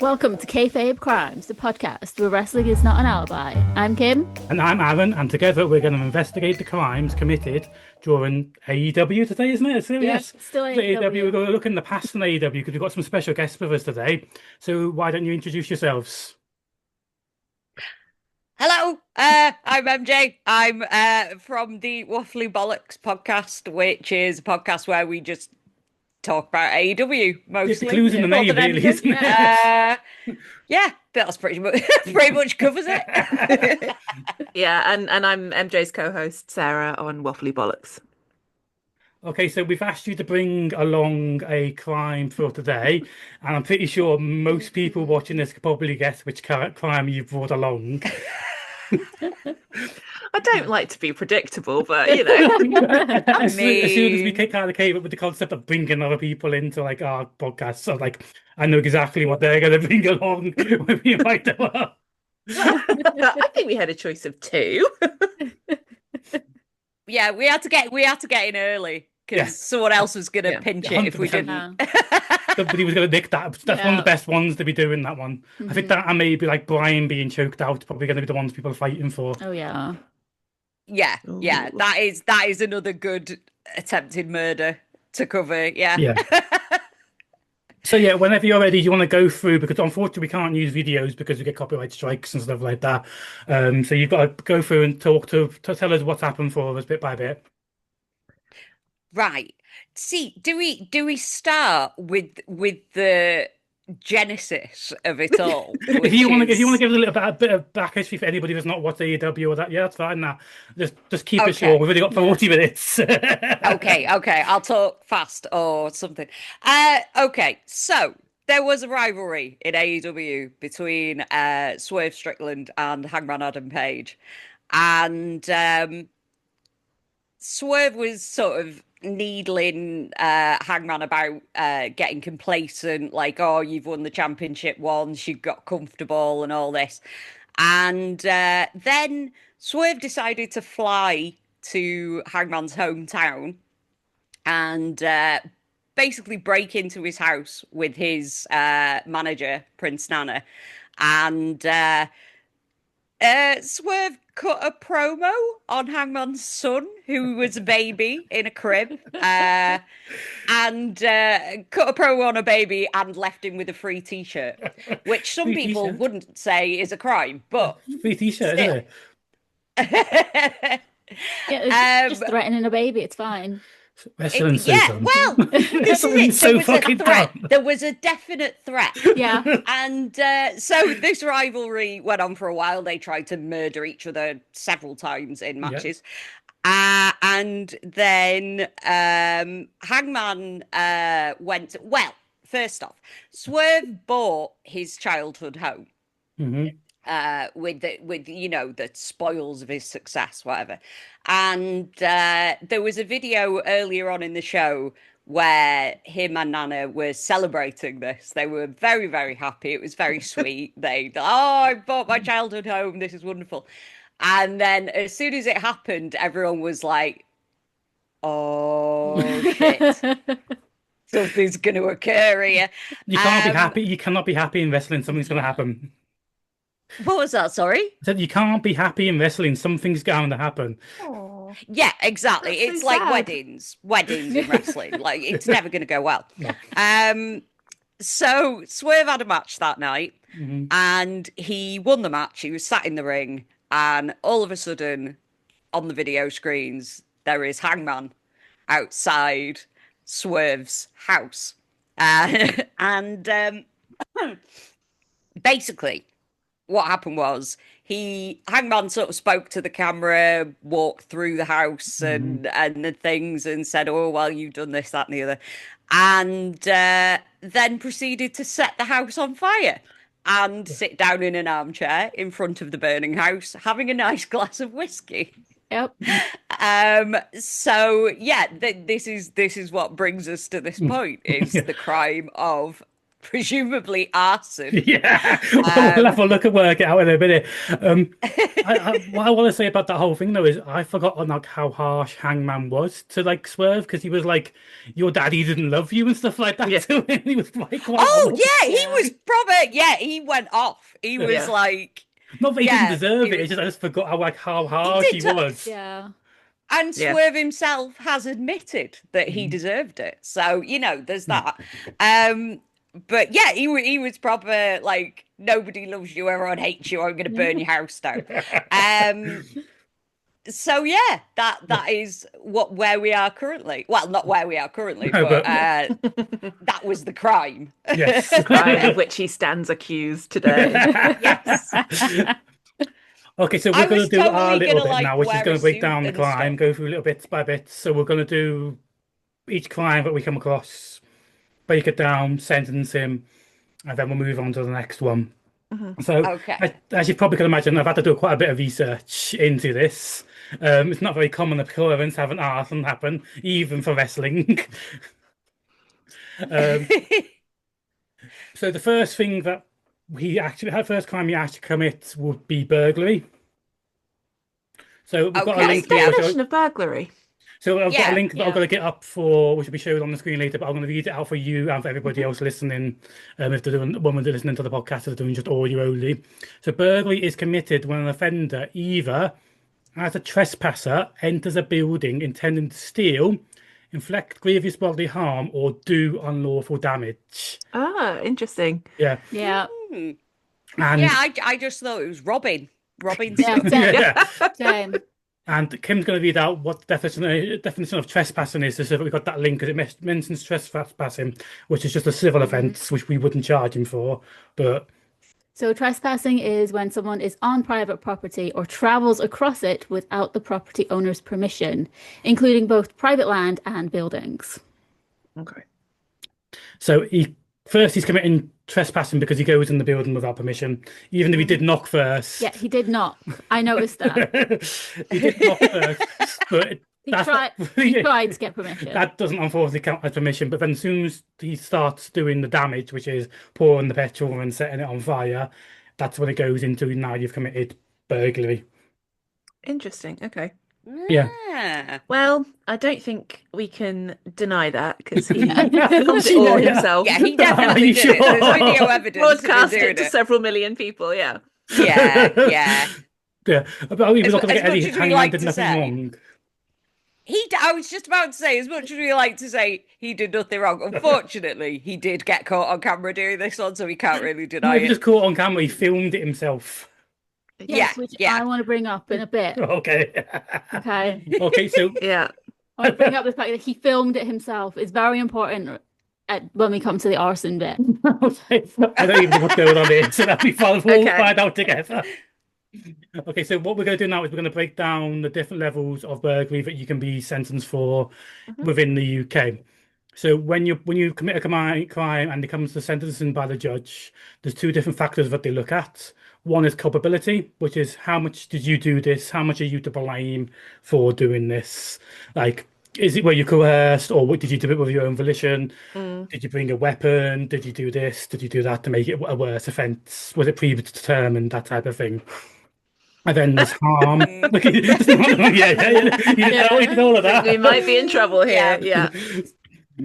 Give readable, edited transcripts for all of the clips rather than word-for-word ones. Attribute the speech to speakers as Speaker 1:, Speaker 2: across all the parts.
Speaker 1: Welcome to Kayfabe Crimes, the podcast where wrestling is not an alibi. I'm Kim.
Speaker 2: And I'm Aaron, and together we're going to investigate the crimes committed during AEW today, isn't it? So, yes,
Speaker 1: still AEW.
Speaker 2: We're going to look in the past in AEW because we've got some special guests with us today. So why don't you introduce yourselves?
Speaker 3: Hello, I'm MJ. I'm from the Waffly Bollox Podcast, which is a podcast where we just talk about AEW mostly.
Speaker 2: It's the clues in the name, really, isn't it?
Speaker 3: Yeah, that's pretty much covers it.
Speaker 4: Yeah, and I'm MJ's co-host Sarah on Waffly Bollox.
Speaker 2: Okay, so we've asked you to bring along a crime for today, and I'm pretty sure most people watching this could probably guess which crime you've brought along.
Speaker 4: I don't like to be predictable, but you know,
Speaker 2: as soon as we kind of came up with the concept of bringing other people into like our podcast, so like I know exactly what they're going to bring along when we invite them up.
Speaker 4: I think we had a choice of two.
Speaker 3: Yeah, we had to get in early because someone else was going to pinch it if we didn't.
Speaker 2: Somebody was going to nick that. That's one of the best ones to be doing, that one. I think that and maybe like Brian being choked out probably going to be the ones people are fighting for.
Speaker 1: Oh yeah.
Speaker 3: Yeah. That is another good attempted murder to cover. Yeah.
Speaker 2: So yeah, whenever you're ready, you want to go through, because unfortunately we can't use videos because we get copyright strikes and stuff like that. So you've got to go through and to tell us what's happened for us bit by bit.
Speaker 3: Right. See, do we start with the genesis of it all?
Speaker 2: If you want to give us a little bit of back history for anybody who's not watched AEW or that, yeah, that's fine. Now, just keep it short. We've only got 40 minutes.
Speaker 3: Okay. I'll talk fast or something. Okay. So there was a rivalry in AEW between Swerve Strickland and Hangman Adam Page, and Swerve was sort of needling Hangman about getting complacent, like, oh, you've won the championship once, you got comfortable and all this. And then Swerve decided to fly to Hangman's hometown and basically break into his house with his manager, Prince Nana. And Swerve cut a promo on Hangman's son, who was a baby in a crib, and cut a promo on a baby and left him with a free T-shirt, which some people wouldn't say is a crime, but
Speaker 2: free T-shirt, isn't
Speaker 3: it?
Speaker 1: Yeah, it's just threatening a baby. It's fine.
Speaker 3: Well, this is it. There was a definite threat.
Speaker 1: Yeah.
Speaker 3: And so this rivalry went on for a while. They tried to murder each other several times in matches. Yep. And then Hangman went... Well, first off, Swerve bought his childhood home.
Speaker 2: Mm-hmm.
Speaker 3: With the spoils of his success, whatever. And there was a video earlier on in the show where him and Nana were celebrating this. They were very, very happy. It was very sweet. I bought my childhood home. This is wonderful. And then as soon as it happened, everyone was like, oh, shit. Something's going to occur here.
Speaker 2: You can't be happy. You cannot be happy in wrestling. Something's going to happen.
Speaker 3: What was that? Sorry?
Speaker 2: I said you can't be happy in wrestling. Something's going to happen.
Speaker 3: Aww. Yeah, exactly.
Speaker 1: That's
Speaker 3: it's
Speaker 1: so
Speaker 3: like
Speaker 1: sad.
Speaker 3: weddings in wrestling. Like, it's never going to go well.
Speaker 2: No.
Speaker 3: So Swerve had a match that night,
Speaker 2: Mm-hmm.
Speaker 3: and he won the match. He was sat in the ring, and all of a sudden, on the video screens, there is Hangman outside Swerve's house, and basically, what happened was Hangman sort of spoke to the camera, walked through the house and the things, and said, oh, well, you've done this, that, and the other. And then proceeded to set the house on fire and sit down in an armchair in front of the burning house, having a nice glass of whiskey.
Speaker 1: Yep.
Speaker 3: So yeah, this is what brings us to this point, is the crime of presumably arson.
Speaker 2: Yeah, we'll have a look at work it out in a minute. What I want to say about that whole thing though is I forgot on like how harsh Hangman was to like Swerve, because he was like, "Your daddy didn't love you" and stuff like that.
Speaker 4: Yeah.
Speaker 2: So he was like, quite
Speaker 3: Oh
Speaker 2: old.
Speaker 3: yeah, he was proper. Yeah, he went off. He was
Speaker 4: Yeah.
Speaker 3: like,
Speaker 2: Not that he
Speaker 3: Yeah,
Speaker 2: didn't deserve
Speaker 3: he
Speaker 2: it.
Speaker 3: was-
Speaker 2: It's just I just forgot how harsh he
Speaker 3: did.
Speaker 2: was.
Speaker 1: Yeah.
Speaker 3: and
Speaker 4: Yeah.
Speaker 3: Swerve himself has admitted that he deserved it. So there's that. But yeah, he was proper like, nobody loves you, everyone hates you. I'm going to burn your house down. So yeah, that is where we are currently. Well, not where we are currently,
Speaker 2: No,
Speaker 3: but
Speaker 2: but-
Speaker 3: that was the crime.
Speaker 2: Yes.
Speaker 4: Crime of which he stands accused today.
Speaker 3: Yes.
Speaker 2: Okay, so
Speaker 3: I
Speaker 2: we're going
Speaker 3: was
Speaker 2: to do our
Speaker 3: totally
Speaker 2: little
Speaker 3: gonna,
Speaker 2: bit
Speaker 3: like,
Speaker 2: now, which is
Speaker 3: wear
Speaker 2: going
Speaker 3: a
Speaker 2: to break
Speaker 3: suit
Speaker 2: down the
Speaker 3: and
Speaker 2: crime,
Speaker 3: stuff.
Speaker 2: go through little bit by bit. So we're going to do each crime that we come across, break it down, sentence him, and then we'll move on to the next one. So,
Speaker 3: Okay.
Speaker 2: as you probably can imagine, I've had to do quite a bit of research into this. It's not very common occurrence to have an arson happen, even for wrestling. So the first thing that first crime he actually commits would be burglary. So we've got a
Speaker 3: Okay.
Speaker 2: link
Speaker 4: What's the
Speaker 2: here.
Speaker 4: definition of burglary?
Speaker 2: So I've got
Speaker 3: Yeah,
Speaker 2: a link that
Speaker 1: yeah.
Speaker 2: I've got to get up for, which will be shown on the screen later, but I'm going to read it out for you and for everybody else listening. If they're doing, when they're listening to the podcast, they're doing just audio only. So burglary is committed when an offender either, as a trespasser, enters a building intending to steal, inflict grievous bodily harm, or do unlawful damage.
Speaker 4: Ah, interesting.
Speaker 2: Yeah,
Speaker 1: Yeah.
Speaker 3: Hmm.
Speaker 2: and
Speaker 3: Yeah, I just thought it was robbing. Robbing
Speaker 1: Yeah.
Speaker 3: stuff.
Speaker 1: Same.
Speaker 2: yeah.
Speaker 1: Same.
Speaker 2: And Kim's going to read out what the definition of trespassing is. So we've got that link because it mentions trespassing, which is just a civil offence, which we wouldn't charge him for. But
Speaker 1: So trespassing is when someone is on private property or travels across it without the property owner's permission, including both private land and buildings.
Speaker 4: Okay.
Speaker 2: so he's committing trespassing because he goes in the building without permission, even if he did knock first.
Speaker 1: Yeah, he did not. I noticed that.
Speaker 2: He did knock first, but
Speaker 1: He
Speaker 2: that's
Speaker 1: tried. He tried to get permission.
Speaker 2: that doesn't unfortunately count as permission. But then as soon as he starts doing the damage, which is pouring the petrol and setting it on fire, that's when it goes into now you've committed burglary.
Speaker 4: Interesting. Okay.
Speaker 2: Yeah.
Speaker 3: Ah.
Speaker 4: Well, I don't think we can deny that because he
Speaker 1: Yeah.
Speaker 4: filmed it all
Speaker 2: Yeah.
Speaker 4: himself.
Speaker 3: Yeah, he
Speaker 2: Are
Speaker 3: definitely
Speaker 2: you
Speaker 3: did it. There's
Speaker 2: sure?
Speaker 3: video evidence of him
Speaker 4: Broadcast
Speaker 3: doing
Speaker 4: it to
Speaker 3: it.
Speaker 4: several million people. Yeah.
Speaker 3: Yeah, yeah.
Speaker 2: Yeah, but are we
Speaker 3: As-
Speaker 2: not going to
Speaker 3: as
Speaker 2: get any
Speaker 3: much as we
Speaker 2: Hangman
Speaker 3: like
Speaker 2: did
Speaker 3: to
Speaker 2: nothing
Speaker 3: say.
Speaker 2: wrong?
Speaker 3: I was just about to say, as much as we like to say he did nothing wrong, unfortunately, he did get caught on camera doing this one, so we can't really
Speaker 2: No,
Speaker 3: deny
Speaker 2: he
Speaker 3: it.
Speaker 2: just caught on camera. He filmed it himself.
Speaker 1: Yes,
Speaker 3: Yeah,
Speaker 1: which
Speaker 3: yeah.
Speaker 1: I want to bring up in a bit.
Speaker 2: Okay.
Speaker 1: Okay.
Speaker 2: Okay, so
Speaker 4: Yeah.
Speaker 1: I want to bring up the fact that he filmed it himself. It's very important when we come to the arson bit.
Speaker 2: I don't even know what's going on here, so that'll be fun. We'll
Speaker 4: Okay.
Speaker 2: find out together. Okay, so what we're going to do now is we're going to break down the different levels of burglary that you can be sentenced for within the UK. So when you commit a crime and it comes to sentencing by the judge, there's two different factors that they look at. One is culpability, which is how much did you do this? How much are you to blame for doing this? Like, is it were you coerced, or what, did you do it with your own volition? Did you bring a weapon? Did you do this? Did you do that to make it a worse offence? Was it predetermined? That type of thing. And then there's harm. yeah, you did all of that.
Speaker 4: We might be in trouble here.
Speaker 3: Yeah.
Speaker 4: Yeah.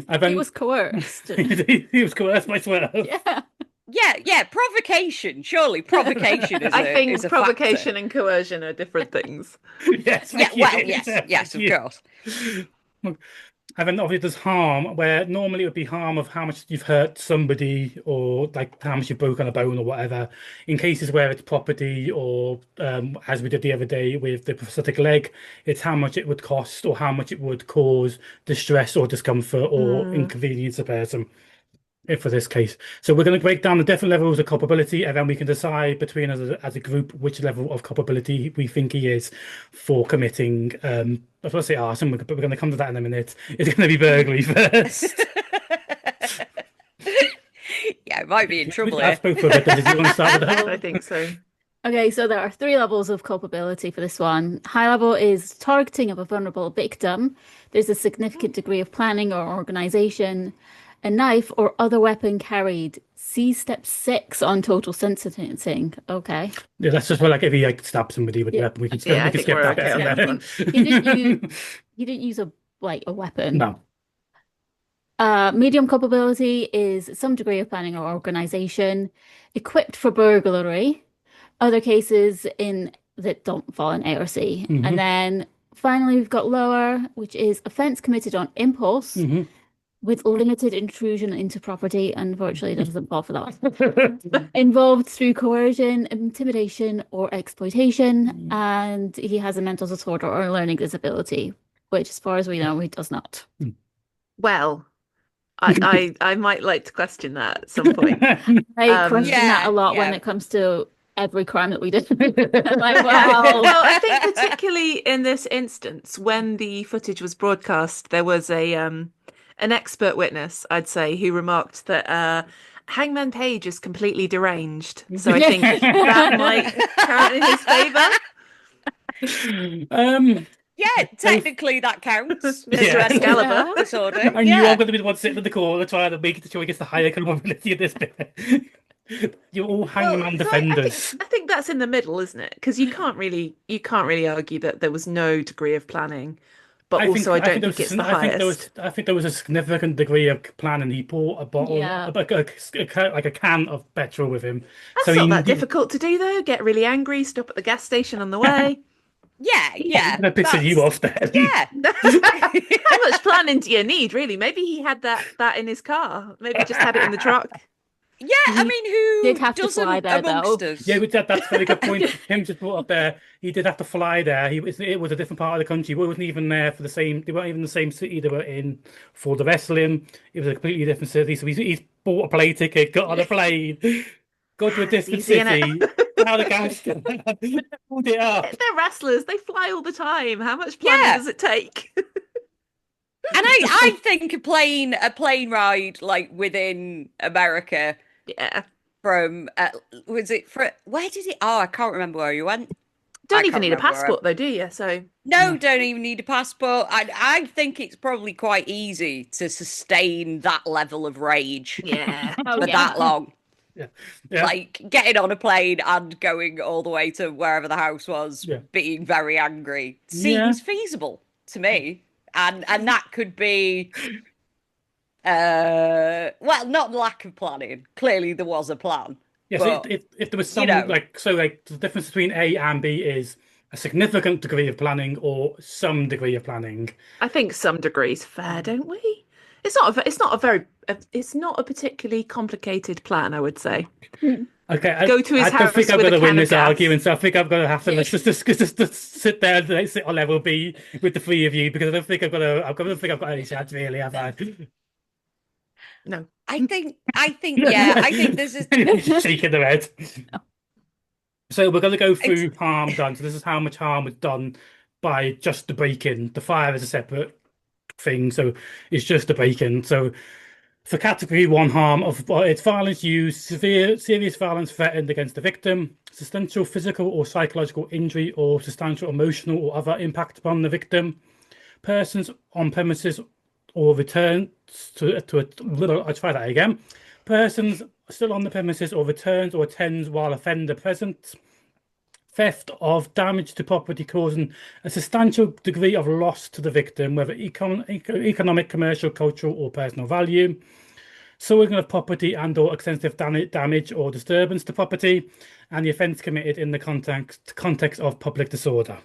Speaker 2: And then
Speaker 1: He was coerced.
Speaker 2: he was coerced by Swerve.
Speaker 1: Yeah.
Speaker 3: Yeah, provocation. Surely provocation is
Speaker 4: I think
Speaker 3: is a
Speaker 4: provocation
Speaker 3: factor.
Speaker 4: and coercion are different things.
Speaker 2: Yes.
Speaker 3: Yeah,
Speaker 2: thank
Speaker 3: well,
Speaker 2: you.
Speaker 3: yes, of course.
Speaker 2: And then obviously there's harm, where normally it would be harm of how much you've hurt somebody, or like how much you've broken a bone or whatever. In cases where it's property, or as we did the other day with the prosthetic leg, it's how much it would cost or how much it would cause distress or discomfort or inconvenience a person. For this case, so we're going to break down the different levels of culpability, and then we can decide between us as a group which level of culpability we think he is for committing. I was going to say arson, but we're going to come to that in a minute. It's going to be burglary first.
Speaker 3: Yeah, it might be in trouble
Speaker 2: I
Speaker 3: here.
Speaker 2: spoke for a bit. Did you want to start with that?
Speaker 4: I think so.
Speaker 1: Okay, so there are 3 levels of culpability for this one. High level is targeting of a vulnerable victim. There's a significant degree of planning or organization. a knife or other weapon carried. See step 6 on total sentencing. Okay.
Speaker 2: Yeah, that's just like if he like stabs somebody with a
Speaker 1: Yeah.
Speaker 2: weapon, we can
Speaker 4: Yeah, I
Speaker 2: we can
Speaker 4: think
Speaker 2: skip
Speaker 4: we're
Speaker 2: that
Speaker 4: okay
Speaker 2: bit.
Speaker 4: on
Speaker 2: and
Speaker 4: that one.
Speaker 1: He didn't use a weapon.
Speaker 2: No.
Speaker 1: Medium culpability is some degree of planning or organization, equipped for burglary. Other cases in that don't fall in A or C.
Speaker 2: Mhm.
Speaker 1: And then finally, we've got lower, which is offense committed on impulse
Speaker 2: Mhm.
Speaker 1: with limited intrusion into property. Unfortunately, it doesn't fall for that. Involved through coercion, intimidation, or exploitation. And he has a mental disorder or a learning disability, which, as far as we know, he does not.
Speaker 4: Well, I might like to question that at some point.
Speaker 1: I question that
Speaker 3: Yeah,
Speaker 1: a lot when
Speaker 3: yeah.
Speaker 1: it comes to every crime that we did. I'm like, wow.
Speaker 4: No, I think particularly in this instance, when the footage was broadcast, there was an expert witness, I'd say, who remarked that Hangman Page is completely deranged. So I think that might count in his favour.
Speaker 3: Yeah, technically that counts.
Speaker 2: Yeah.
Speaker 3: As mental
Speaker 4: Excalibur.
Speaker 3: disorder.
Speaker 2: And you
Speaker 3: Yeah.
Speaker 2: are going to be the one sitting in the corner trying to make sure he gets the higher culpability of this bit. You're all hangman
Speaker 4: Well, so
Speaker 2: defenders.
Speaker 4: I think that's in the middle, isn't it? Because you can't really argue that there was no degree of planning, but also I don't think it's the highest.
Speaker 2: I think there was a significant degree of planning. He bought a bottle,
Speaker 1: Yeah.
Speaker 2: like a can of petrol with him.
Speaker 4: That's
Speaker 2: So
Speaker 4: not
Speaker 2: he
Speaker 4: that difficult to do, though. Get really angry, stop at the gas station on the way.
Speaker 3: Yeah.
Speaker 2: I'm pissing you off there.
Speaker 3: Yeah.
Speaker 4: How much planning do you need, really? Maybe he had that in his car. Maybe he just had it in the truck.
Speaker 3: Yeah, I mean, who
Speaker 1: did have to
Speaker 3: doesn't
Speaker 1: fly there,
Speaker 3: amongst
Speaker 1: though.
Speaker 3: us?
Speaker 2: Yeah, but that's a very good point. Him just brought up there. He did have to fly there. It was a different part of the country. We wasn't even there for the same. They weren't even in the same city they were in for the wrestling. It was a completely different city. So he's bought a plane ticket, got on a plane, go to a different
Speaker 4: easy,
Speaker 2: city. Now the guys pulled it up.
Speaker 4: They're wrestlers. They fly all the time. How much planning does it take?
Speaker 3: And I think a plane ride like within America
Speaker 4: Yeah.
Speaker 3: from was it for where did it? Oh, I can't remember where you went.
Speaker 4: Don't
Speaker 3: I
Speaker 4: even
Speaker 3: can't
Speaker 4: need a
Speaker 3: remember where.
Speaker 4: passport, though, do you? So
Speaker 3: No, don't even need a passport. I think it's probably quite easy to sustain that level of rage
Speaker 4: yeah.
Speaker 3: for that long.
Speaker 2: Yeah.
Speaker 3: Like getting on a plane and going all the way to wherever the house was,
Speaker 2: Yeah.
Speaker 3: being very angry seems feasible to me. And that could be well, not lack of planning. Clearly there was a plan.
Speaker 2: Yes,
Speaker 3: But,
Speaker 2: if there was some
Speaker 3: you know.
Speaker 2: the difference between A and B is a significant degree of planning or some degree of planning.
Speaker 4: I think some degrees fair, don't we? It's not a particularly complicated plan, I would say.
Speaker 2: Okay,
Speaker 4: Go to his
Speaker 2: I don't
Speaker 4: house
Speaker 2: think I'm
Speaker 4: with a
Speaker 2: going to
Speaker 4: can
Speaker 2: win
Speaker 4: of
Speaker 2: this
Speaker 4: gas.
Speaker 2: argument, so I think I'm going to have to just sit there and sit on level B with the three of you because I don't think I've got any chance really, have I?
Speaker 4: No.
Speaker 3: I think I think this is
Speaker 2: Just shaking their head. So we're going to go through harm done. So this is how much harm was done by just the break-in. The fire is a separate thing, so it's just the break-in. So for category 1 harm of it's violence used, serious violence threatened against the victim, substantial physical or psychological injury or substantial emotional or other impact upon the victim, persons on premises or returns to I'll try that again. Persons still on the premises or returns or attends while offender present. Theft of damage to property causing a substantial degree of loss to the victim, whether economic, commercial, cultural, or personal value. Sowing of property and or extensive damage or disturbance to property, and the offence committed in the context of public disorder.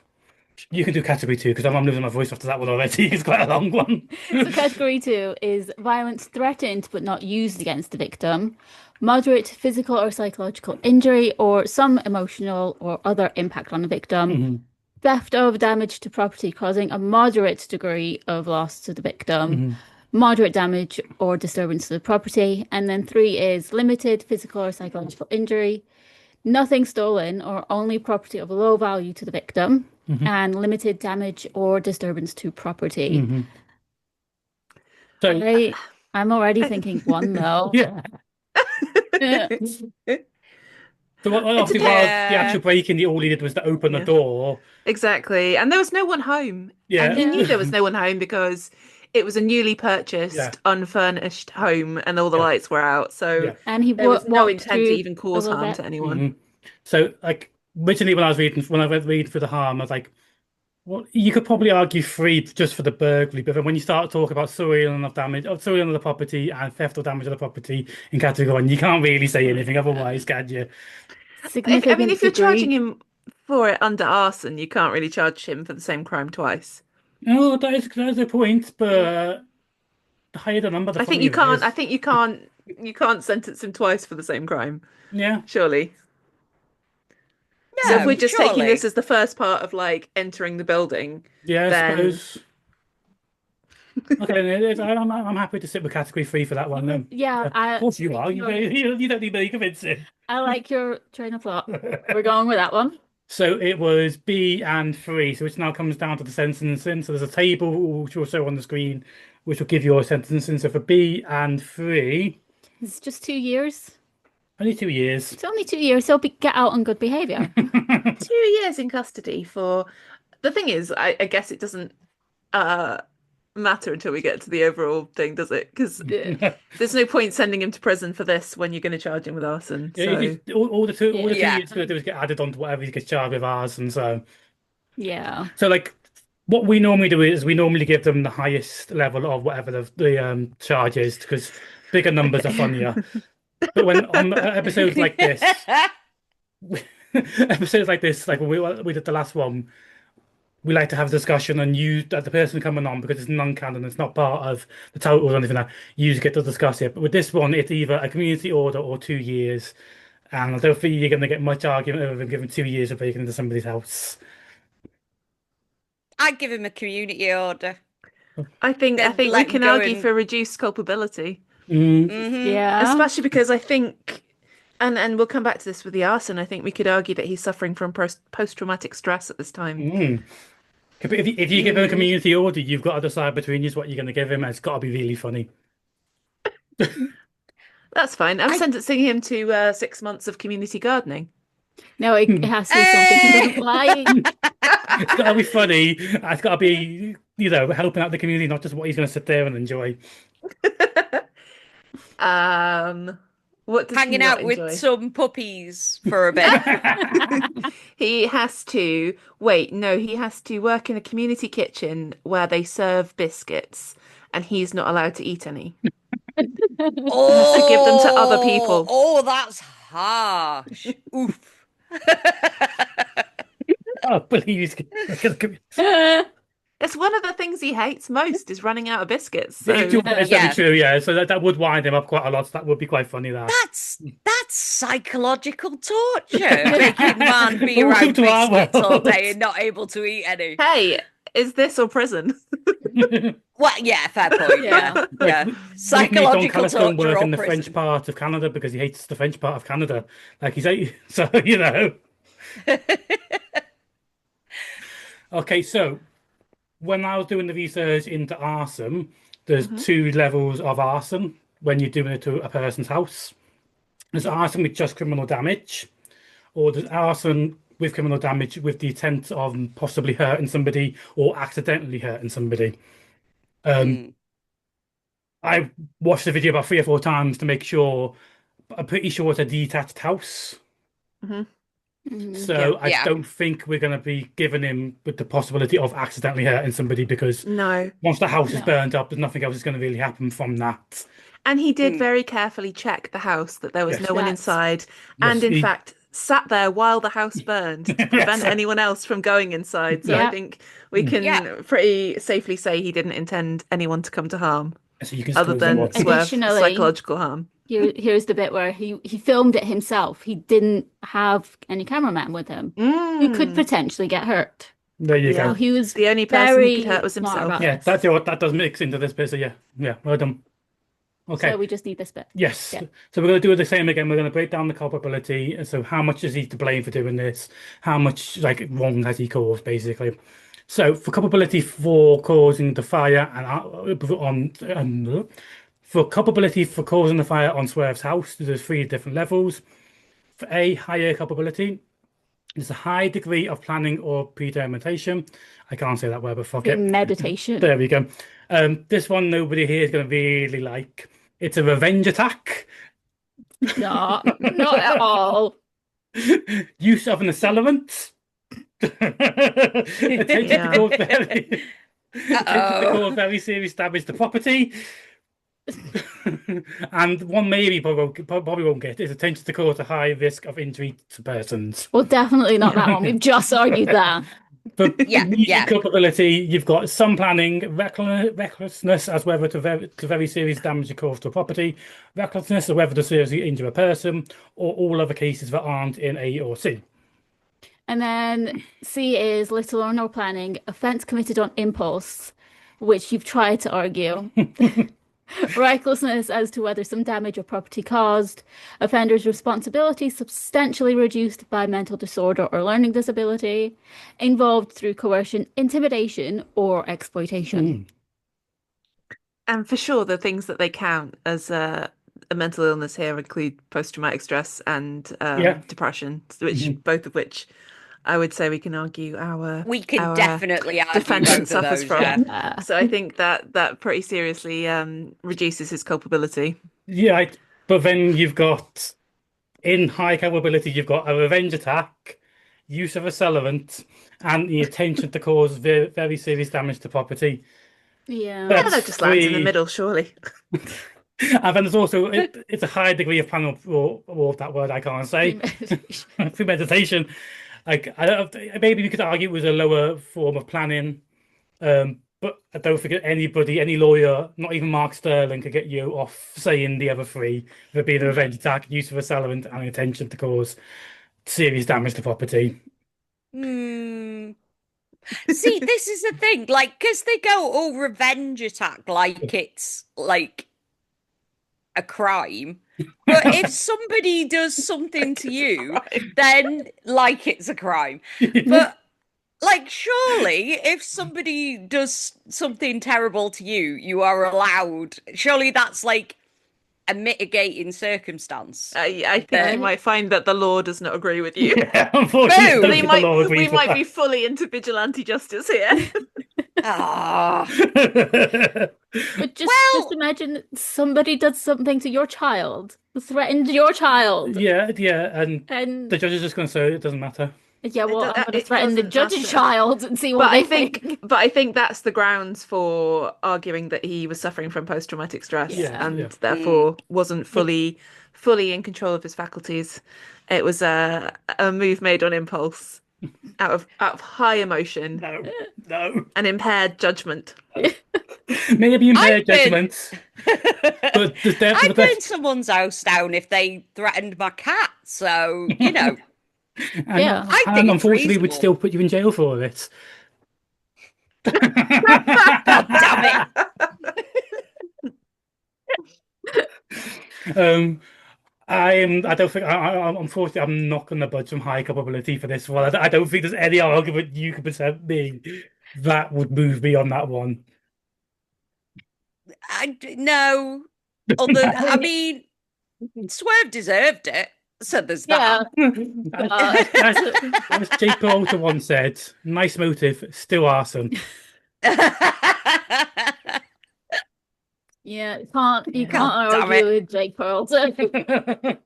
Speaker 2: You can do category 2 because I'm losing my voice after that one already. It's quite a long one.
Speaker 1: So category 2 is violence threatened but not used against the victim, moderate physical or psychological injury or some emotional or other impact on the victim, theft of damage to property causing a moderate degree of loss to the victim, moderate damage or disturbance to the property, and then 3 is limited physical or psychological injury, nothing stolen or only property of low value to the victim, and limited damage or disturbance to property.
Speaker 2: So
Speaker 1: I'm already thinking 1 though.
Speaker 2: yeah. So obviously, while the actual break-in, all he did was to open the door.
Speaker 4: Exactly. And there was no one home.
Speaker 2: Yeah.
Speaker 4: And he knew there was no one home because it was a newly purchased, unfurnished home, and all the lights were out. So
Speaker 1: and he
Speaker 4: there was no
Speaker 1: walked
Speaker 4: intent to even cause
Speaker 1: a little
Speaker 4: harm
Speaker 1: bit.
Speaker 4: to anyone.
Speaker 2: So, like, originally when I was reading through the harm, I was like, well, you could probably argue 3 just for the burglary, but then when you start talking about soiling of damage, soiling of the property and theft or damage of the property in category 1, you can't really say anything otherwise, can you?
Speaker 4: If you're charging him for it under arson, you can't really charge him for the same crime twice.
Speaker 2: No, that is a point, but the higher the number, the
Speaker 4: I think
Speaker 2: funnier
Speaker 4: you can't.
Speaker 2: it is.
Speaker 4: I think you can't sentence him twice for the same crime.
Speaker 2: Yeah.
Speaker 4: Surely.
Speaker 3: No,
Speaker 4: So if we're just taking
Speaker 3: surely.
Speaker 4: this as the first part of like entering the building,
Speaker 2: Yeah, I
Speaker 4: then
Speaker 2: suppose. Okay, I'm happy to sit with category 3 for that one then.
Speaker 1: Yeah,
Speaker 2: Of course you are. You don't need me convincing.
Speaker 1: I like your train of thought. We're going with that one.
Speaker 2: So it was B and 3, so which now comes down to the sentencing. So there's a table which will show on the screen, which will give your sentencing. So for B and 3,
Speaker 1: It's just 2 years.
Speaker 2: only 2 years.
Speaker 1: It's only 2 years. He'll get out on good behaviour.
Speaker 4: 2 years in custody for. The thing is, I guess it doesn't matter until we get to the overall thing, does it? Because there's no point sending him to prison for this when you're going to charge him with arson.
Speaker 2: Yeah,
Speaker 4: So
Speaker 2: all the 2 years
Speaker 3: Yeah.
Speaker 2: going to do is get added onto whatever he gets charged with arson. So
Speaker 1: Yeah.
Speaker 2: like what we normally do is we normally give them the highest level of whatever the charge is because bigger numbers are funnier. But when on episodes like this, like when we did the last one, we like to have a discussion and use that the person coming on because it's non-canon, it's not part of the total or anything like that. You get to discuss it. But with this one, it's either a community order or 2 years. And I don't think you're going to get much argument over them giving 2 years of breaking into somebody's house.
Speaker 3: I'd give him a community order.
Speaker 4: I think
Speaker 3: Then
Speaker 4: we
Speaker 3: let him
Speaker 4: can
Speaker 3: go
Speaker 4: argue
Speaker 3: in.
Speaker 4: for reduced culpability,
Speaker 1: Yeah.
Speaker 4: especially because I think, and we'll come back to this with the arson. I think we could argue that he's suffering from post-traumatic stress at this time.
Speaker 2: But if you give him a community order, you've got to decide between you what you're going to give him, and it's got to be really funny.
Speaker 4: That's fine. I'm sentencing him to 6 months of community gardening.
Speaker 1: No, it has to be something he doesn't like.
Speaker 2: It's got to be funny. It's got to be, helping out the community, not just what he's going to sit there and enjoy.
Speaker 4: What does he
Speaker 3: Hanging
Speaker 4: not
Speaker 3: out with
Speaker 4: enjoy?
Speaker 3: some puppies for a bit.
Speaker 4: He has to he has to work in a community kitchen where they serve biscuits, and he's not allowed to eat any.
Speaker 3: Oh,
Speaker 4: to give them to other people.
Speaker 3: Oh, that's harsh. Oof.
Speaker 2: Oh, please.
Speaker 4: It's one of the things he hates most is running out of biscuits. So
Speaker 2: It's very true, yeah. So that would wind him up quite a lot. So that would be quite funny.
Speaker 3: That's psychological torture. Making a man be
Speaker 2: Welcome
Speaker 3: around
Speaker 2: to our
Speaker 3: biscuits all
Speaker 2: world.
Speaker 3: day and not able to eat any.
Speaker 4: hey, is this or prison?
Speaker 3: Well, yeah, fair point. Yeah, yeah. Psychological
Speaker 2: We've made Don
Speaker 3: torture
Speaker 2: work
Speaker 3: or
Speaker 2: in the
Speaker 3: prison.
Speaker 2: French part of Canada because he hates the French part of Canada. Like so Okay, so when I was doing the research into arson, there's 2 levels of arson when you're doing it to a person's house. There's arson with just criminal damage, or there's arson with criminal damage with the intent of possibly hurting somebody or accidentally hurting somebody. I watched the video about 3 or 4 times to make sure, but I'm pretty sure it's a detached house. So I don't think we're going to be giving him with the possibility of accidentally hurting somebody because once the house is burned up, there's nothing else that's going to really happen from that.
Speaker 4: And he did very carefully check the house that there was no one
Speaker 1: Yes.
Speaker 4: inside,
Speaker 2: Yes,
Speaker 4: and in
Speaker 2: he-
Speaker 4: fact sat there while the house burned to prevent anyone else from going inside. So I
Speaker 1: Yeah.
Speaker 4: think we can pretty safely say he didn't intend anyone to come to harm,
Speaker 2: So you can
Speaker 4: other
Speaker 2: suppose
Speaker 4: than
Speaker 2: that was-
Speaker 4: Swerve,
Speaker 1: Additionally-
Speaker 4: psychological harm.
Speaker 1: Here's the bit where he filmed it himself. He didn't have any cameraman with him who could potentially get hurt.
Speaker 2: There you
Speaker 4: Yeah.
Speaker 1: So
Speaker 2: go.
Speaker 1: he was
Speaker 4: The only person
Speaker 1: very
Speaker 4: he could hurt was
Speaker 1: smart
Speaker 4: himself.
Speaker 1: about
Speaker 2: Yeah,
Speaker 1: this.
Speaker 2: that does mix into this bit. So yeah, well done. Okay.
Speaker 1: So we just need this bit.
Speaker 2: Yes.
Speaker 1: Yeah.
Speaker 2: So we're going to do the same again. We're going to break down the culpability. So how much is he to blame for doing this? How much wrong has he caused, basically? So for culpability for causing the fire for culpability for causing the fire on Swerve's house, there's 3 different levels. For A, higher culpability, there's a high degree of planning or premeditation. I can't say that word, but fuck it.
Speaker 1: Meditation.
Speaker 2: There we go. This one nobody here is going to really like. It's a revenge attack.
Speaker 1: No, not at all.
Speaker 2: Use of an accelerant. Attention to cause very serious damage to property. And one maybe probably won't get is attention to cause a high risk of injury to persons.
Speaker 1: Well, definitely not that one. We've just argued that.
Speaker 2: But culpability, you've got some planning, recklessness as whether to very serious damage to cause to property, recklessness as whether to seriously injure a person, or all other cases that aren't in A or C.
Speaker 1: And then C is little or no planning, offence committed on impulse, which you've tried to argue. Recklessness as to whether some damage or property caused, offender's responsibility substantially reduced by mental disorder or learning disability, involved through coercion, intimidation, or exploitation.
Speaker 4: And for sure, the things that they count as a mental illness here include post-traumatic stress and depression, which both of which I would say we can argue our
Speaker 3: definitely argue
Speaker 4: defendant
Speaker 3: both of
Speaker 4: suffers
Speaker 3: those,
Speaker 4: from.
Speaker 3: yeah.
Speaker 4: So I think that pretty seriously reduces his culpability.
Speaker 2: Yeah, but then you've got, in high culpability, you've got a revenge attack, use of accelerant, and the intention to cause very, very serious damage to property.
Speaker 1: Yeah.
Speaker 4: That just lands in the middle, surely.
Speaker 2: And then there's also, it's a high degree of planning, or that word I can't say, premeditation. Like, maybe we could argue it was a lower form of planning, but I don't think anybody, any lawyer, not even Mark Sterling, could get you off saying the other three. There'd be the revenge attack, use of accelerant, and intention to cause serious damage to property.
Speaker 3: See, this is the thing, like, because they go, oh, revenge attack, like it's like a crime. But if somebody does something to you, then like it's a crime. But like, surely if somebody does something terrible to you, you are allowed. Surely that's like a mitigating circumstance.
Speaker 4: I think you might find that the law does not agree with you.
Speaker 2: Yeah, unfortunately,
Speaker 4: we might be fully into vigilante justice here.
Speaker 1: But just imagine somebody does something to your child, threatened your child.
Speaker 2: Yeah, and the judge is just going to say it doesn't matter.
Speaker 1: Yeah, well, I'm going to threaten the judge's child and see what they think.
Speaker 4: But I think that's the grounds for arguing that he was suffering from post-traumatic stress and therefore wasn't fully in control of his faculties. It was a move made on impulse, out of high emotion.
Speaker 2: No.
Speaker 4: And impaired judgment.
Speaker 2: Maybe impaired judgment. But
Speaker 3: I'd burn someone's house down if they threatened my cat. So, you know.
Speaker 2: I think unfortunately would still put you in jail for it.
Speaker 3: God damn
Speaker 2: it. Unfortunately, I'm not going to budge from high culpability for this one. I don't think there's any argument you could present me that would move me on that one.
Speaker 3: No. I mean, Swerve deserved it. So there's that.
Speaker 2: As Jake Peralta once said, nice motive, still arson.
Speaker 1: Yeah, you can't argue with Jake Peralta.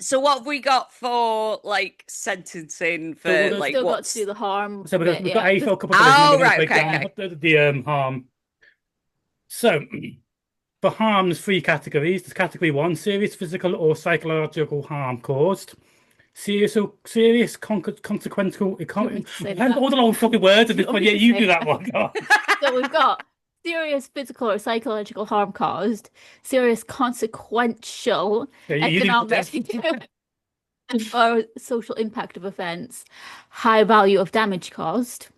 Speaker 2: So
Speaker 3: what have we got for like sentencing for
Speaker 1: so
Speaker 3: like
Speaker 1: still got to do the harm?
Speaker 2: So we've got A for a couple of the harm. So for harm, there's three categories. There's category 1, serious physical or psychological harm caused. Serious consequential. All the long fucking words of this one. Yeah, you do that one.
Speaker 1: So we've got serious physical or psychological harm caused, serious consequential economic or social impact of offence, high value of damage caused.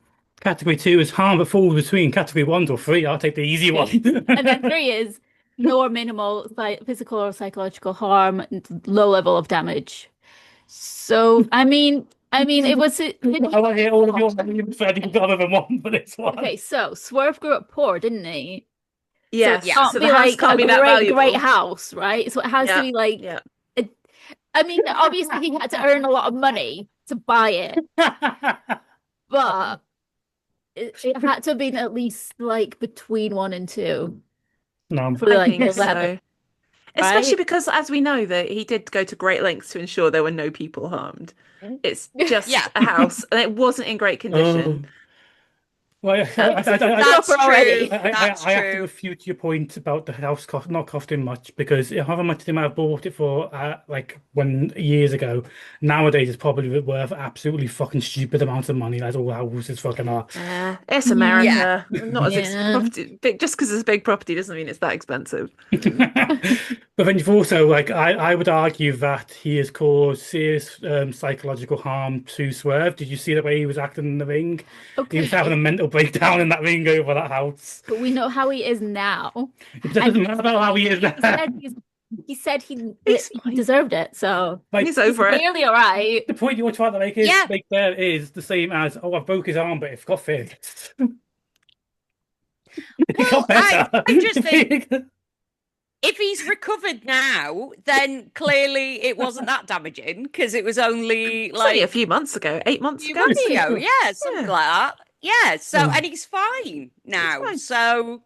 Speaker 2: Category 2 is harm that falls between category 1 or 3. I'll take the easy one.
Speaker 1: And then 3 is no or minimal physical or psychological harm, low level of damage. So, I mean, it was.
Speaker 2: I want to hear all of your names other than one for this one.
Speaker 1: Okay, so Swerve grew up poor, didn't he?
Speaker 4: Yeah,
Speaker 1: so the house can't be that great house, right? So it has to be like. Yeah. I mean, obviously he had to earn a lot of money to buy it, but it had to have been at least like between 1 and 2
Speaker 2: No.
Speaker 1: for
Speaker 4: I
Speaker 1: like
Speaker 4: think
Speaker 1: 11.
Speaker 4: so. Especially
Speaker 1: Right?
Speaker 4: because, as we know, that he did go to great lengths to ensure there were no people harmed. It's just
Speaker 3: Yeah.
Speaker 4: a house, and it wasn't in great condition.
Speaker 2: Oh. Well,
Speaker 1: That's
Speaker 3: That's
Speaker 1: already.
Speaker 3: true.
Speaker 2: I
Speaker 3: That's
Speaker 2: have to
Speaker 3: true.
Speaker 2: refute your point about the house not costing much, because however much they might have bought it for, like when years ago, nowadays it's probably worth absolutely fucking stupid amounts of money. That's all houses fucking are.
Speaker 4: It's
Speaker 1: Yeah.
Speaker 4: America. Not as
Speaker 1: Yeah.
Speaker 4: property. Just because it's a big property doesn't mean it's that expensive.
Speaker 2: But then you've also, like, I would argue that he has caused serious psychological harm to Swerve. Did you see the way he was acting in the ring? He was having a
Speaker 1: Okay.
Speaker 2: mental breakdown in that ring over that house.
Speaker 1: But we know how he is now.
Speaker 2: It doesn't matter about how he is
Speaker 1: He
Speaker 2: now.
Speaker 1: said, he said
Speaker 4: He's
Speaker 1: he
Speaker 4: fine.
Speaker 1: deserved it, so
Speaker 2: Like,
Speaker 4: He's over it.
Speaker 1: clearly all right.
Speaker 2: the point you're trying to make is
Speaker 3: Yeah.
Speaker 2: there is the same as, oh, I broke his arm, but it got fixed. It
Speaker 3: Well,
Speaker 2: got better.
Speaker 3: I just think if he's recovered now, then clearly it wasn't that damaging because it was only
Speaker 4: It's only a
Speaker 3: like
Speaker 4: few months ago, 8 months
Speaker 3: few
Speaker 4: ago.
Speaker 3: months ago. Yeah, something
Speaker 4: Yeah.
Speaker 3: like that. Yeah, so
Speaker 2: Mm.
Speaker 3: and he's fine now.
Speaker 4: fine.
Speaker 3: So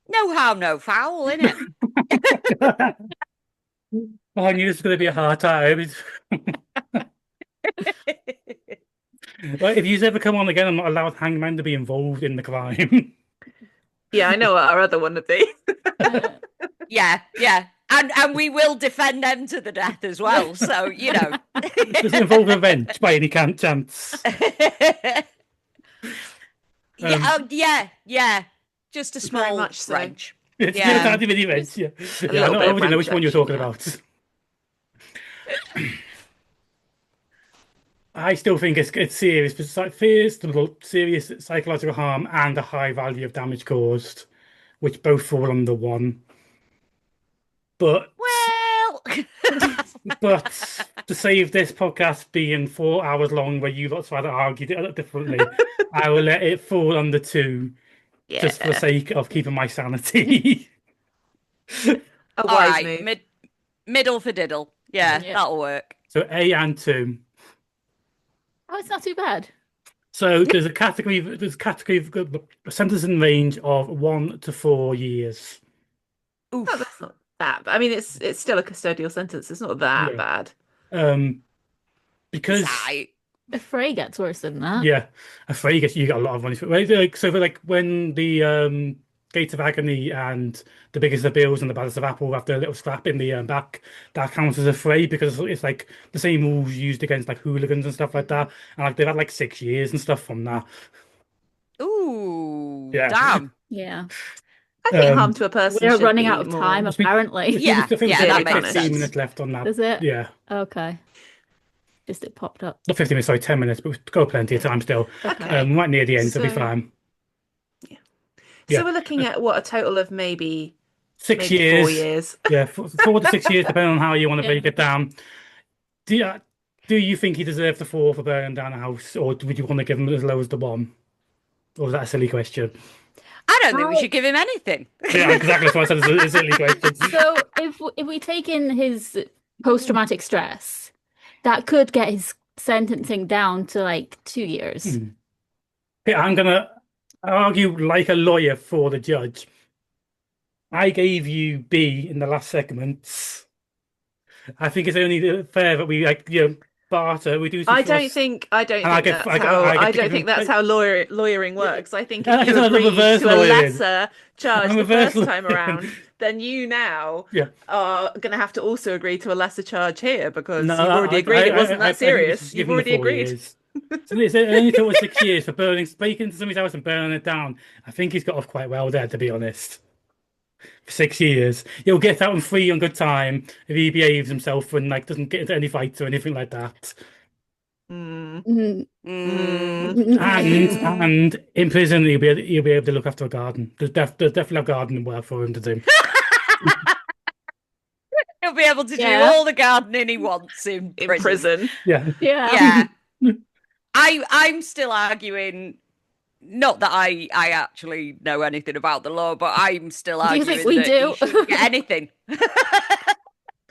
Speaker 3: no harm, no foul, innit?
Speaker 2: Oh, I knew this was going to be a hard time. Like, if you ever come on again, I'm not allowed Hangman to be involved in the crime.
Speaker 4: Yeah, I know what our other one would be.
Speaker 3: Yeah, yeah. And we will defend them to the death as well. So, you know.
Speaker 2: Does it involve revenge by any chance?
Speaker 3: Yeah. Just a
Speaker 4: Very
Speaker 3: small
Speaker 4: much so.
Speaker 3: wrench.
Speaker 2: It's
Speaker 3: Yeah.
Speaker 2: yeah, tiny mini revenge. Yeah,
Speaker 4: A
Speaker 2: yeah. I
Speaker 4: little bit of
Speaker 2: already know which one you're talking
Speaker 4: wrench
Speaker 2: about. I still think it's serious, but serious psychological harm and a high value of damage caused, which both fall under one. But
Speaker 3: Well,
Speaker 2: to save this podcast being 4 hours long, where you lot try to argue it differently, I will let it fall under 2,
Speaker 4: Yeah.
Speaker 2: just for the sake of keeping my sanity.
Speaker 4: A
Speaker 3: all
Speaker 4: wise
Speaker 3: right,
Speaker 4: move.
Speaker 3: middle for diddle. Yeah,
Speaker 1: Yeah.
Speaker 3: that'll work.
Speaker 2: So A and 2.
Speaker 1: Oh, it's not too bad.
Speaker 2: So there's a category of a sentencing range of 1 to 4 years.
Speaker 3: Oof.
Speaker 4: Oh, that's not that. I mean, it's still a custodial sentence. It's not that
Speaker 2: Yeah.
Speaker 4: bad.
Speaker 2: Because
Speaker 3: Right.
Speaker 1: The fray gets worse than that.
Speaker 2: yeah, afraid you got a lot of money for it. Like, so for like when the Gates of Agony and the Biggest of Bills and the Baddest of Apple have their little scrap in the back, that counts as a fray because it's like the same rules used against like hooligans and stuff like that. And like they've had like 6 years and stuff from that.
Speaker 3: Ooh,
Speaker 2: Yeah.
Speaker 3: damn.
Speaker 1: Yeah.
Speaker 4: I think
Speaker 2: Um,
Speaker 4: harm to a person.
Speaker 1: We're
Speaker 4: should
Speaker 1: running
Speaker 4: be
Speaker 1: out of
Speaker 4: more-
Speaker 1: time, apparently.
Speaker 3: Yeah,
Speaker 2: I think
Speaker 3: yeah,
Speaker 2: there's
Speaker 3: that
Speaker 2: like
Speaker 3: makes
Speaker 2: 15
Speaker 3: sense.
Speaker 2: minutes left on that.
Speaker 1: Is it?
Speaker 2: Yeah.
Speaker 1: Okay. Just it popped up.
Speaker 2: Not 15 minutes, sorry, 10 minutes, but we've got plenty of time still.
Speaker 1: Okay.
Speaker 2: Right near the end, so it'll be
Speaker 4: So-
Speaker 2: fine.
Speaker 4: So
Speaker 2: Yeah.
Speaker 4: we're looking at what, a total of maybe
Speaker 2: 6
Speaker 4: 4
Speaker 2: years.
Speaker 4: years.
Speaker 2: Yeah, 4 to 6 years, depending on how you want to
Speaker 1: Yeah.
Speaker 2: break it down. Do you think he deserved the 4 for burning down a house, or would you want to give him as low as the 1? Or was that a silly question?
Speaker 3: I don't think we
Speaker 1: How-
Speaker 3: should give him anything.
Speaker 2: Yeah, exactly. That's why I said it's a silly question.
Speaker 1: So if we take in his post-traumatic stress, that could get his sentencing down to like 2 years.
Speaker 2: Yeah, I'm gonna argue like a lawyer for the judge. I gave you B in the last segments. I think it's only fair that we barter. We do.
Speaker 4: I don't think
Speaker 2: I get- I get to
Speaker 4: I
Speaker 2: give
Speaker 4: don't
Speaker 2: him-
Speaker 4: think that's how lawyering works. I think
Speaker 2: Yeah,
Speaker 4: if
Speaker 2: it's
Speaker 4: you
Speaker 2: not
Speaker 4: agree
Speaker 2: reverse
Speaker 4: to a
Speaker 2: lawyering.
Speaker 4: lesser charge
Speaker 2: I'm
Speaker 4: the
Speaker 2: reverse
Speaker 4: first time
Speaker 2: lawyering.
Speaker 4: around, then you now
Speaker 2: Yeah.
Speaker 4: are going to have to also agree to a lesser charge here because
Speaker 2: No,
Speaker 4: you've already agreed it wasn't that serious. You've already agreed.
Speaker 2: So it's only took 6 years for breaking into somebody's house and burning it down. I think he's got off quite well there, to be honest. For 6 years, he'll get out on free on good time if he behaves himself and like doesn't get into any fights or anything like that.
Speaker 4: Mm.
Speaker 1: Mm.
Speaker 3: Mm.
Speaker 2: And in prison, he'll be able to look after a garden. There's definitely a gardening work for him to do.
Speaker 3: He'll be able to do
Speaker 1: Yeah.
Speaker 3: all the gardening he wants in
Speaker 4: In
Speaker 3: prison.
Speaker 4: prison.
Speaker 2: Yeah.
Speaker 1: Yeah.
Speaker 3: Yeah. I'm still arguing, not that I actually know anything about the law, but I'm still
Speaker 1: Do you
Speaker 3: arguing
Speaker 1: think we
Speaker 3: that
Speaker 1: do?
Speaker 3: he shouldn't get anything.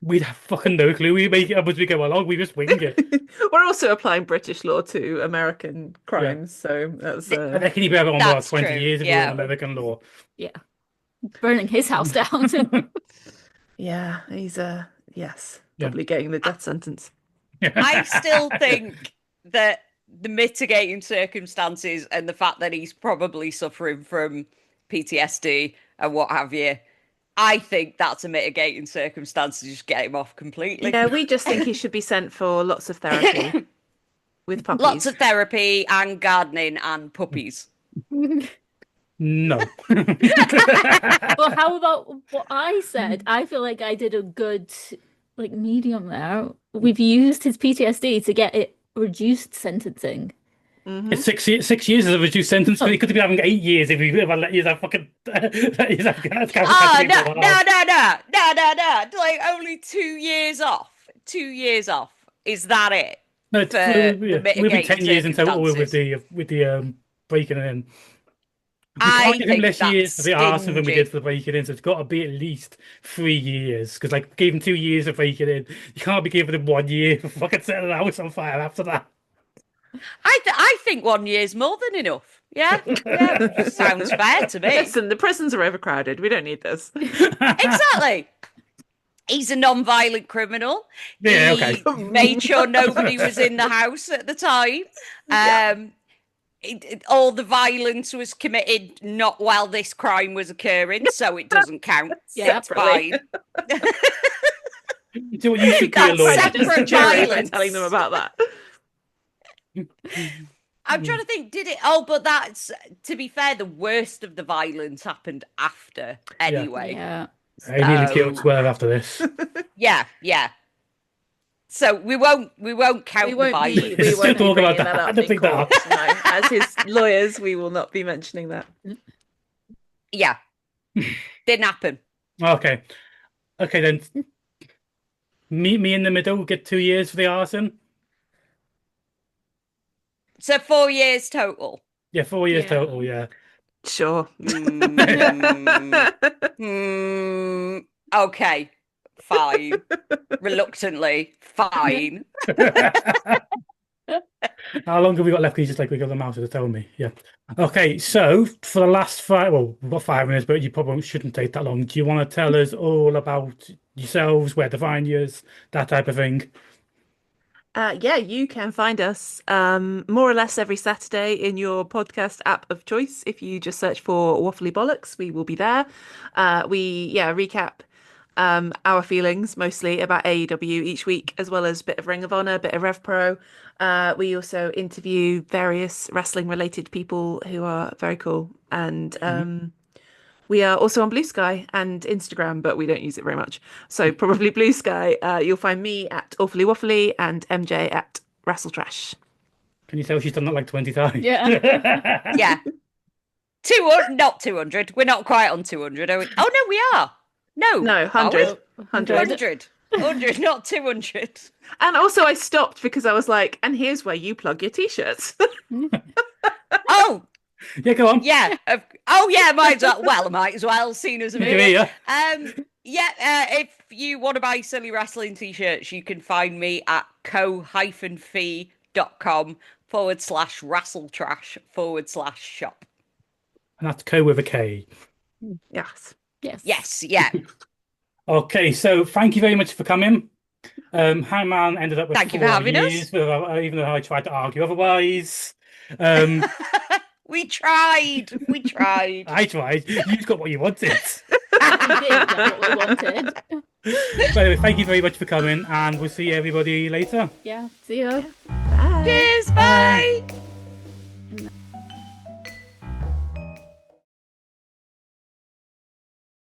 Speaker 2: We'd have fucking no clue. We make it up as we go along. We just wing it.
Speaker 4: We're also applying British law to American crimes, so that's.
Speaker 2: I reckon you'd be having on about
Speaker 3: That's
Speaker 2: 20
Speaker 3: true,
Speaker 2: years if
Speaker 3: yeah.
Speaker 2: you're on American law.
Speaker 1: Yeah. Burning his house down.
Speaker 4: Yeah, he's yes,
Speaker 2: Yeah.
Speaker 4: probably getting the death sentence.
Speaker 3: I still think that the mitigating circumstances and the fact that he's probably suffering from PTSD and what have you, I think that's a mitigating circumstance to just get him off completely.
Speaker 4: Yeah, we just think he should be sent for lots of therapy with puppies.
Speaker 3: Lots of therapy and gardening and puppies.
Speaker 2: No.
Speaker 1: Well, how about what I said? I feel like I did a good medium there. We've used his PTSD to get it reduced sentencing.
Speaker 2: It's 6 years. 6 years is a reduced sentence, but he could be having 8 years if he ever let you have fucking.
Speaker 3: Oh, no. Like only 2 years off. 2 years off. Is that it?
Speaker 2: No, it's, we'll be 10 years in total with the breaking it in. We can't give him less years for the arson than we did for the breaking in, so it's got to be at least 3 years. Because we gave him 2 years for breaking in. You can't be giving him 1 year for fucking setting the house on fire after that.
Speaker 3: I think 1 year's more than enough. Yeah, sounds fair to me.
Speaker 4: Listen, the prisons are overcrowded. We don't need this.
Speaker 3: Exactly. He's a non-violent criminal.
Speaker 2: Yeah,
Speaker 3: he made sure nobody was in the house at the time. All the violence was committed not while this crime was occurring, so it doesn't count.
Speaker 1: Yeah,
Speaker 3: it's fine.
Speaker 2: So you should be a lawyer.
Speaker 3: Separate violence.
Speaker 4: Telling them about that.
Speaker 3: I'm trying to think, did it? Oh, but that's, to be fair, the worst of the violence happened after anyway.
Speaker 1: Yeah.
Speaker 2: I nearly killed Swerve after this.
Speaker 3: Yeah. So we won't count the violence.
Speaker 4: We won't
Speaker 2: talk
Speaker 4: be
Speaker 2: about
Speaker 4: bringing
Speaker 2: that.
Speaker 4: up
Speaker 2: I don't
Speaker 4: in
Speaker 2: think that
Speaker 4: court. No, as his lawyers, we will not be mentioning that.
Speaker 3: Yeah. Didn't happen.
Speaker 2: Okay then. Meet me in the middle. Get 2 years for the arson.
Speaker 3: So 4 years total.
Speaker 2: Yeah, 4 years total. Yeah.
Speaker 4: Sure.
Speaker 3: Okay. Fine. Reluctantly. Fine.
Speaker 2: How long have we got left? He's just we got the mouse to tell me. Yeah. Okay, so for the last we've got 5 minutes, but you probably shouldn't take that long. Do you want to tell us all about yourselves, where to find you, that type of thing?
Speaker 4: Yeah, you can find us more or less every Saturday in your podcast app of choice. If you just search for Waffly Bollox, we will be there. We recap our feelings mostly about AEW each week, as well as a bit of Ring of Honor, a bit of Rev Pro. We also interview various wrestling related people who are very cool. And we are also on Blue Sky and Instagram, but we don't use it very much. So probably Blue Sky. You'll find me at Awfully Waffly and MJ at Wrestle Trash.
Speaker 2: Can you tell she's done that like 20 times?
Speaker 1: Yeah.
Speaker 3: Yeah. 200, not 200. We're not quite on 200, are we? Oh, no, we are. No,
Speaker 4: 100.
Speaker 3: 100, not 200.
Speaker 4: And also I stopped because I was like, and here's where you plug your t-shirts.
Speaker 3: Oh,
Speaker 2: yeah, go on.
Speaker 3: yeah. Might as well. Well, I might as well, seen as a movie. If you want to buy silly wrestling t-shirts, you can find me at co-fee.com/wrestletrash/shop.
Speaker 2: And that's Co with a K.
Speaker 4: Yes.
Speaker 3: Yes, yeah.
Speaker 2: Okay, so thank you very much for coming. Hangman ended up with
Speaker 3: Thank you
Speaker 2: 4
Speaker 3: for having
Speaker 2: years, even though I tried to argue otherwise.
Speaker 3: We tried.
Speaker 2: I tried. You got what you wanted.
Speaker 1: We did get what we wanted.
Speaker 2: But anyway, thank you very much for coming, and we'll see everybody later.
Speaker 1: Yeah. See you.
Speaker 4: Bye.
Speaker 3: Cheers, bye.